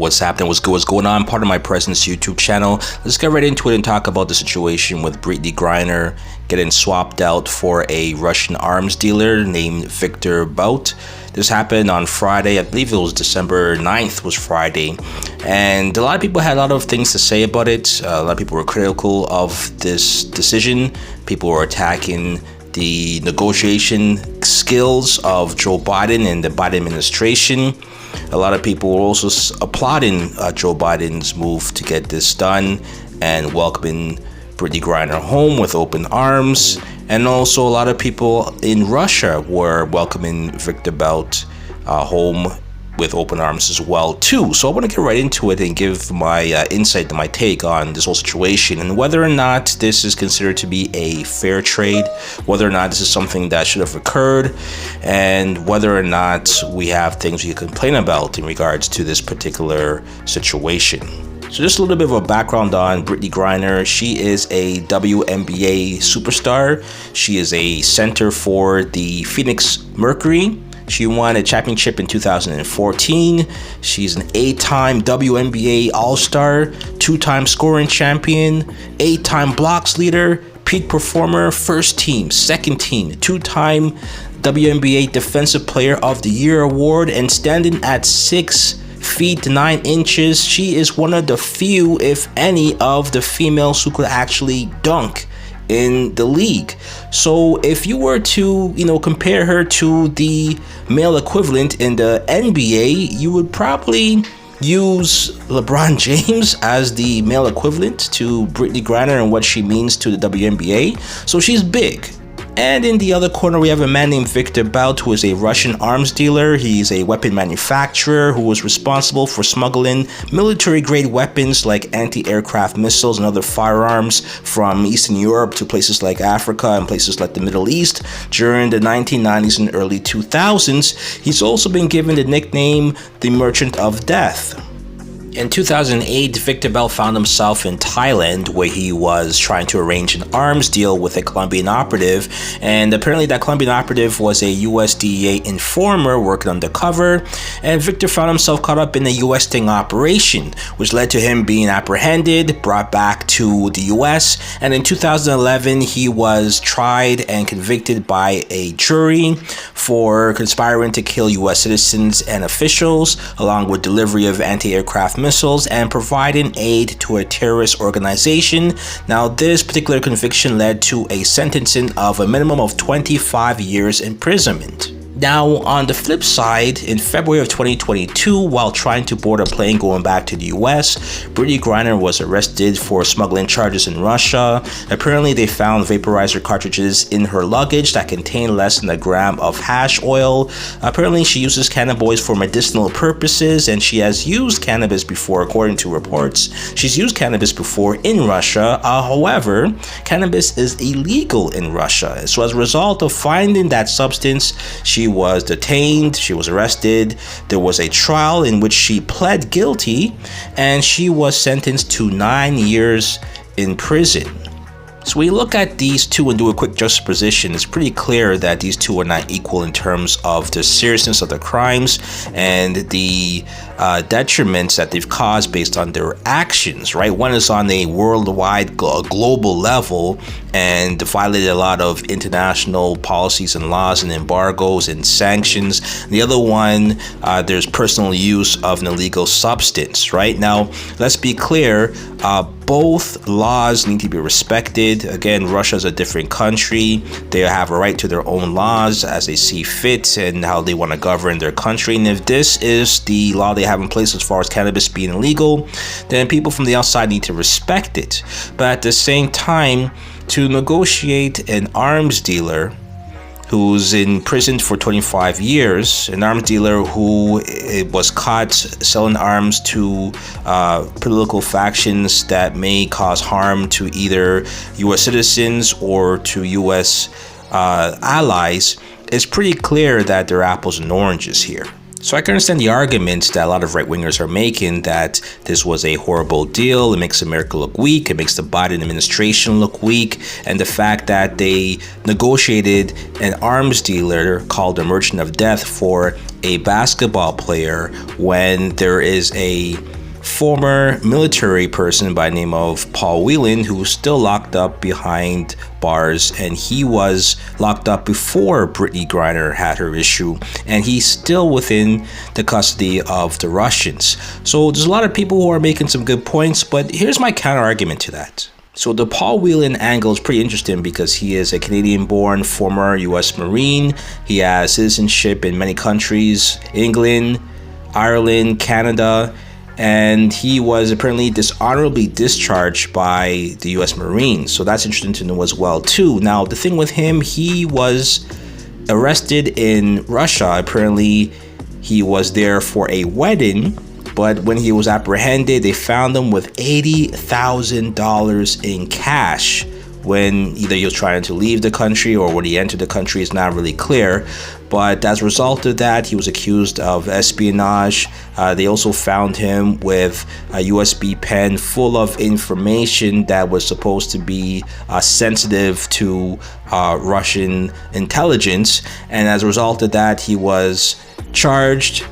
What's happening? What's good? What's going on? Part of my presence YouTube channel. Let's get right into it and talk about the situation with Brittney Griner getting swapped out for a Russian arms dealer named Viktor Bout. This happened on Friday. I believe it was December 9th was Friday. And a lot of people had a lot of things to say about it. A lot of people were critical of this decision. People were attacking the negotiation skills of Joe Biden and the Biden administration. A lot of people were also applauding Joe Biden's move to get this done and welcoming Brittney Griner home with open arms. And also a lot of people in Russia were welcoming Viktor Bout home with open arms as well too. So I want to get right into it and give my insight and my take on this whole situation and whether or not this is considered to be a fair trade, whether or not this is something that should have occurred, and whether or not we have things we can complain about in regards to this particular situation. So just a little bit of a background on Brittney Griner. She is a WNBA superstar. She is a center for the Phoenix Mercury. She won a championship in 2014. She's an 8-time WNBA All-Star, 2-time scoring champion, 8-time blocks leader, peak performer, first team, second team, 2-time WNBA Defensive Player of the Year award, and standing at 6 feet 9 inches, she is one of the few, if any, of the females who could actually dunk in the league. So if you were to, compare her to the male equivalent in the NBA, you would probably use LeBron James as the male equivalent to Brittney Griner and what she means to the WNBA. So she's big. And in the other corner, we have a man named Viktor Bout, who is a Russian arms dealer. He's a weapon manufacturer who was responsible for smuggling military-grade weapons like anti-aircraft missiles and other firearms from Eastern Europe to places like Africa and places like the Middle East during the 1990s and early 2000s. He's also been given the nickname the Merchant of Death. In 2008, Viktor Bout found himself in Thailand, where he was trying to arrange an arms deal with a Colombian operative, and apparently that Colombian operative was a US DEA informer working undercover, and Viktor found himself caught up in a US sting operation, which led to him being apprehended, brought back to the US, and in 2011 he was tried and convicted by a jury for conspiring to kill US citizens and officials, along with delivery of anti-aircraft missiles and providing aid to a terrorist organization. Now, this particular conviction led to a sentencing of a minimum of 25 years imprisonment. Now, on the flip side, in February of 2022, while trying to board a plane going back to the US, Brittney Griner was arrested for smuggling charges in Russia. Apparently, they found vaporizer cartridges in her luggage that contained less than a gram of hash oil. Apparently, she uses cannabis for medicinal purposes, and she has used cannabis before, according to reports. She's used cannabis before in Russia. However, cannabis is illegal in Russia. So as a result of finding that substance, she was detained, she was arrested, there was a trial in which she pled guilty, and she was sentenced to 9 years in prison. So when you look at these two and do a quick juxtaposition, it's pretty clear that these two are not equal in terms of the seriousness of the crimes and the detriments that they've caused based on their actions, right? One is on a worldwide, global level and violated a lot of international policies and laws and embargoes and sanctions. The other one, there's personal use of an illegal substance, right? Now, let's be clear, both laws need to be respected. Again, Russia is a different country. They have a right to their own laws as they see fit and how they want to govern their country. And if this is the law they have in place as far as cannabis being illegal, then people from the outside need to respect it. But at the same time, to negotiate an arms dealer who's imprisoned for 25 years, an arms dealer who was caught selling arms to political factions that may cause harm to either U.S. citizens or to U.S. Allies, it's pretty clear that they're apples and oranges here. So I can understand the arguments that a lot of right-wingers are making that this was a horrible deal. It makes America look weak. It makes the Biden administration look weak. And the fact that they negotiated an arms dealer called the Merchant of Death for a basketball player when there is a former military person by the name of Paul Whelan who's still locked up behind bars, and he was locked up before Brittney Griner had her issue, and he's still within the custody of the Russians. So there's a lot of people who are making some good points, but here's my counter argument to that. So the Paul Whelan angle is pretty interesting because he is a Canadian-born former U.S. Marine. He has citizenship in many countries, England, Ireland, Canada, and he was apparently dishonorably discharged by the U.S. Marines. So that's interesting to know as well, too. Now, the thing with him, he was arrested in Russia. Apparently, he was there for a wedding, but when he was apprehended, they found him with $80,000 in cash when either he was trying to leave the country or when he entered the country. Is not really clear. But as a result of that, he was accused of espionage. They also found him with a USB pen full of information that was supposed to be sensitive to Russian intelligence. And as a result of that, he was charged,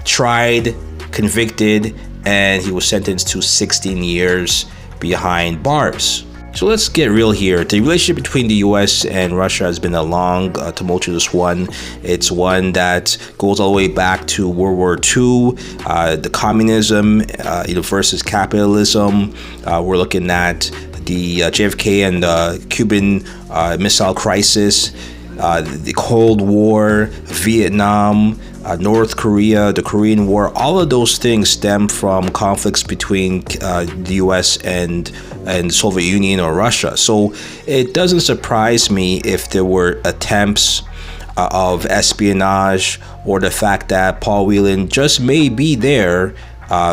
tried, convicted, and he was sentenced to 16 years behind bars. So let's get real here. The relationship between the US and Russia has been a long, tumultuous one. It's one that goes all the way back to World War II, the communism versus capitalism. We're looking at the JFK and the Cuban Missile Crisis, the Cold War, Vietnam, North Korea, the Korean War. All of those things stem from conflicts between the US and Soviet Union or Russia. So it doesn't surprise me if there were attempts of espionage, or the fact that Paul Whelan just may be there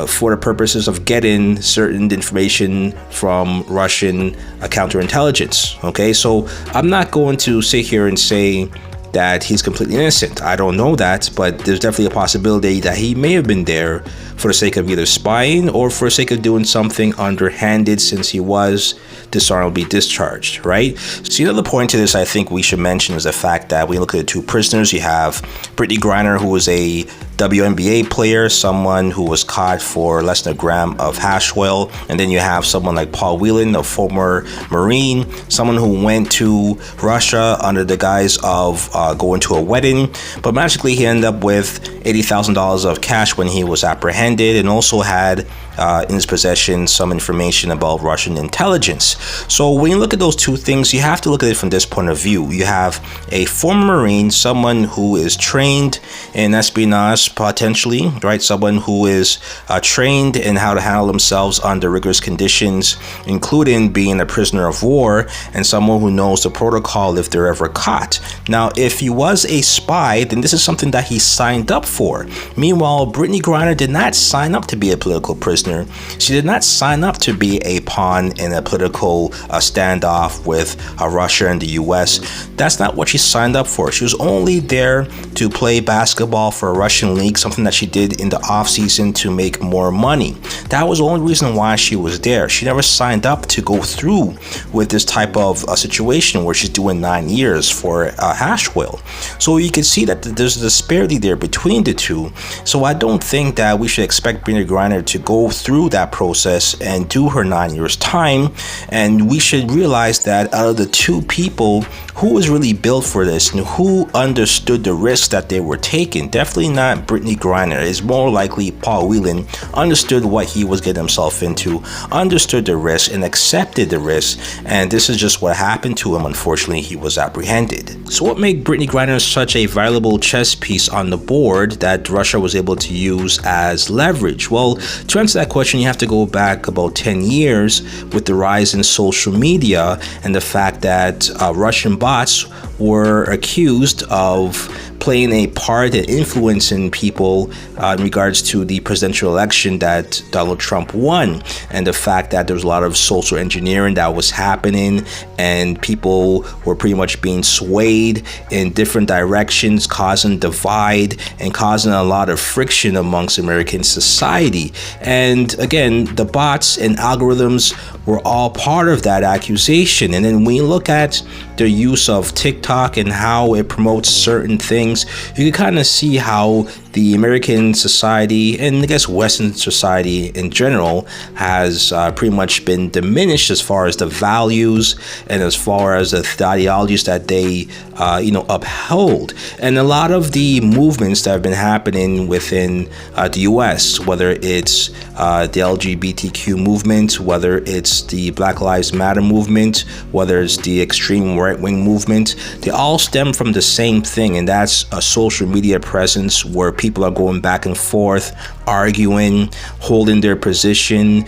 for the purposes of getting certain information from Russian counterintelligence. Okay, so I'm not going to sit here and say that he's completely innocent. I don't know that, but there's definitely a possibility that he may have been there for the sake of either spying or for the sake of doing something underhanded, since he was dishonorably discharged, right? So another point to this I think we should mention is the fact that when you look at the two prisoners, you have Brittney Griner, who was a WNBA player, someone who was caught for less than a gram of hash oil, and then you have someone like Paul Whelan, a former Marine, someone who went to Russia under the guise of going to a wedding, but magically he ended up with $80,000 of cash when he was apprehended, and also had in his possession some information about Russian intelligence. So when you look at those two things, you have to look at it from this point of view. You have a former Marine, someone who is trained in espionage, potentially, right? Someone who is trained in how to handle themselves under rigorous conditions, including being a prisoner of war, and someone who knows the protocol if they're ever caught. Now, if he was a spy, then this is something that he signed up for. Meanwhile, Brittney Griner did not sign up to be a political prisoner. She did not sign up to be a pawn in a political standoff with Russia and the US. That's not what she signed up for. She was only there to play basketball for a Russian league, something that she did in the off season to make more money. That was the only reason why she was there. She never signed up to go through with this type of situation where she's doing 9 years for hash oil. So you can see that there's a disparity there between the two. So I don't think that we should expect Brittney Griner to go through that process and do her 9 years time. And we should realize that out of the two people, who was really built for this and who understood the risks that they were taking? Definitely not Brittney Griner. It's more likely Paul Whelan understood what he was getting himself into, understood the risk, and accepted the risk. And this is just what happened to him. Unfortunately, he was apprehended. So what made Brittney Griner such a valuable chess piece on the board that Russia was able to use as leverage? Well, to answer that question, you have to go back about 10 years with the rise in social media and the fact that Russian bots bots were accused of playing a part in influencing people in regards to the presidential election that Donald Trump won, and the fact that there was a lot of social engineering that was happening, and people were pretty much being swayed in different directions, causing divide and causing a lot of friction amongst American society. And again, the bots and algorithms were all part of that accusation. And then when you look at the use of TikTok and how it promotes certain things, you can kind of see how the American society, and I guess Western society in general, has pretty much been diminished as far as the values and as far as the ideologies that they uphold. And a lot of the movements that have been happening within the US, whether it's the LGBTQ movement, whether it's the Black Lives Matter movement, whether it's the extreme right-wing movement, they all stem from the same thing, and that's a social media presence where people are going back and forth, arguing, holding their position,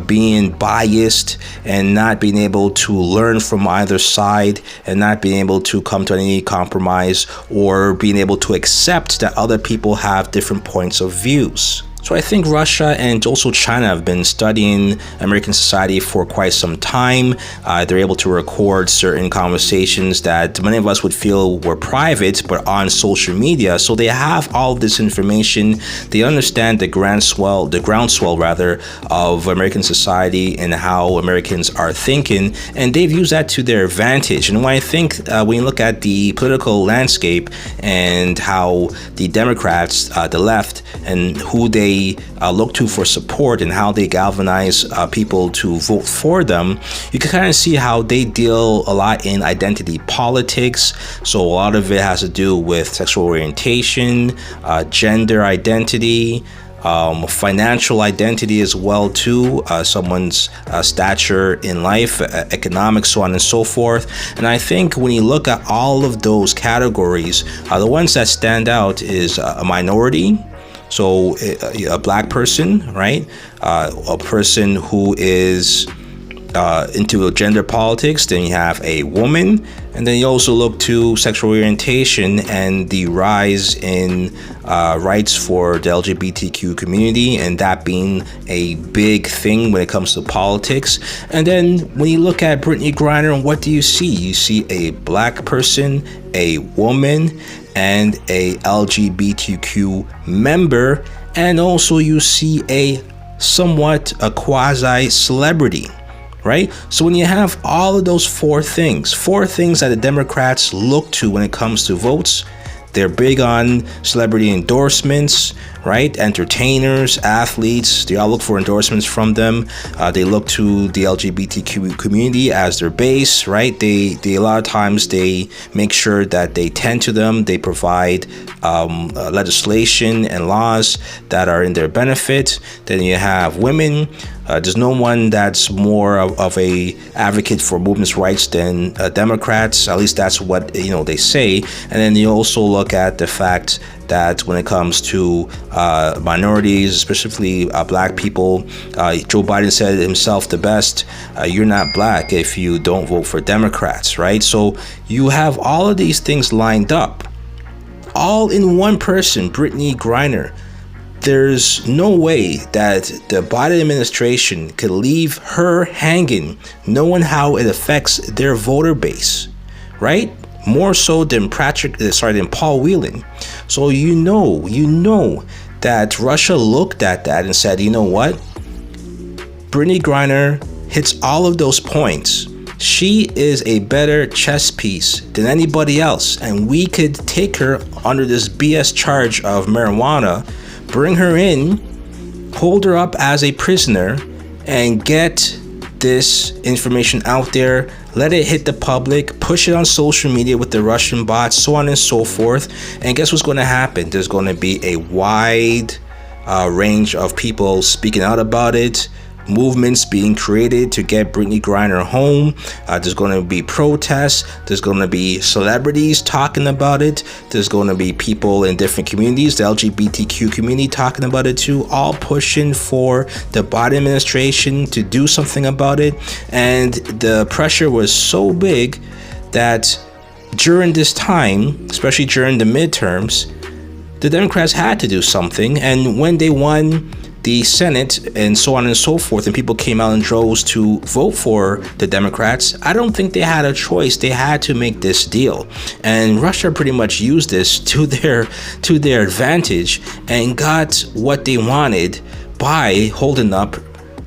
being biased, and not being able to learn from either side, and not being able to come to any compromise, or being able to accept that other people have different points of views. So I think Russia and also China have been studying American society for quite some time. They're able to record certain conversations that many of us would feel were private, but on social media. So they have all of this information. They understand the groundswell of American society and how Americans are thinking, and they've used that to their advantage. And when I think when you look at the political landscape and how the Democrats, the left, and who they look to for support and how they galvanize people to vote for them, you can kind of see how they deal a lot in identity politics. So a lot of it has to do with sexual orientation, gender identity, financial identity as well too, someone's stature in life, economics, so on and so forth. And I think when you look at all of those categories, the ones that stand out is a minority. So a black person, right? A person who is into gender politics. Then you have a woman, and then you also look to sexual orientation and the rise in rights for the LGBTQ community, and that being a big thing when it comes to politics. And then when you look at Brittney Griner, what do you see? You see a black person, a woman, and a LGBTQ member, and also you see a quasi celebrity, right? So when you have all of those four things that the Democrats look to when it comes to votes, they're big on celebrity endorsements, right? Entertainers, athletes, they all look for endorsements from them. They look to the LGBTQ community as their base, right? They a lot of times they make sure that they tend to them. They provide legislation and laws that are in their benefit. Then you have women. There's no one that's more of a advocate for women's rights than Democrats. At least that's what they say. And then you also look at the fact that when it comes to minorities, specifically black people, Joe Biden said himself the best, you're not black if you don't vote for Democrats, right? So you have all of these things lined up, all in one person, Brittney Griner. There's no way that the Biden administration could leave her hanging, knowing how it affects their voter base, right? More so than Paul Whelan. So you know that Russia looked at that and said, you know what? Brittney Griner hits all of those points. She is a better chess piece than anybody else, and we could take her under this BS charge of marijuana, bring her in, hold her up as a prisoner, and get this information out there, let it hit the public, push it on social media with the Russian bots, so on and so forth. And guess what's going to happen? There's going to be a wide range of people speaking out about it, movements being created to get Brittney Griner home. There's going to be protests. There's going to be celebrities talking about it. There's going to be people in different communities, the LGBTQ community, talking about it too, all pushing for the Biden administration to do something about it. And the pressure was so big that during this time, especially during the midterms, the Democrats had to do something. And when they won the Senate and so on and so forth, and people came out in droves to vote for the Democrats, I don't think they had a choice. They had to make this deal. And Russia pretty much used this to their advantage and got what they wanted by holding up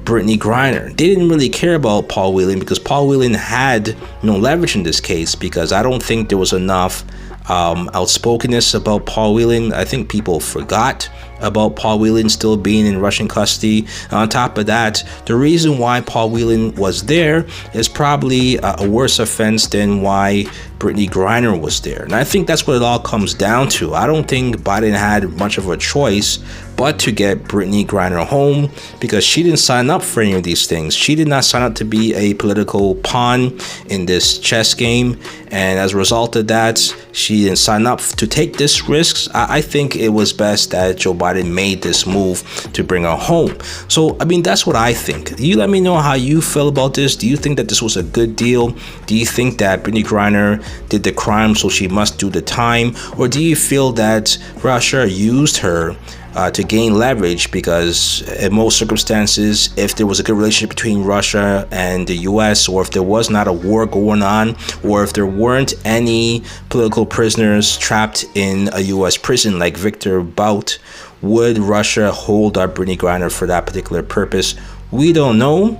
Brittney Griner. They didn't really care about Paul Whelan because Paul Whelan had no leverage in this case, because I don't think there was enough outspokenness about Paul Whelan. I think people forgot about Paul Whelan still being in Russian custody. On top of that, the reason why Paul Whelan was there is probably a worse offense than why Brittney Griner was there. And I think that's what it all comes down to. I don't think Biden had much of a choice but to get Brittney Griner home, because she didn't sign up for any of these things. She did not sign up to be a political pawn in this chess game. And as a result of that, she didn't sign up to take this risks. I think it was best that Joe Biden made this move to bring her home. So, I mean, that's what I think. You let me know how you feel about this. Do you think that this was a good deal? Do you think that Brittney Griner did the crime, so she must do the time? Or do you feel that Russia used her to gain leverage, because in most circumstances, if there was a good relationship between Russia and the US, or if there was not a war going on, or if there weren't any political prisoners trapped in a US prison like Viktor Bout, would Russia hold up Brittney Griner for that particular purpose? We don't know,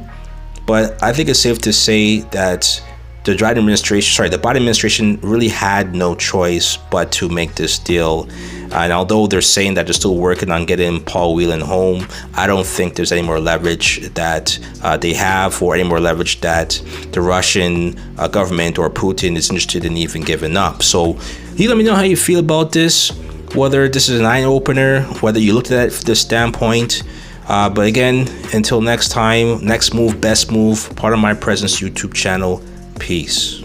but I think it's safe to say that the Biden administration really had no choice but to make this deal. And although they're saying that they're still working on getting Paul Whelan home, I don't think there's any more leverage that they have, or any more leverage that the Russian government or Putin is interested in even giving up. So you let me know how you feel about this, whether this is an eye-opener, whether you looked at it from this standpoint. But again, until next time, next move, best move, part of my presence YouTube channel. Peace.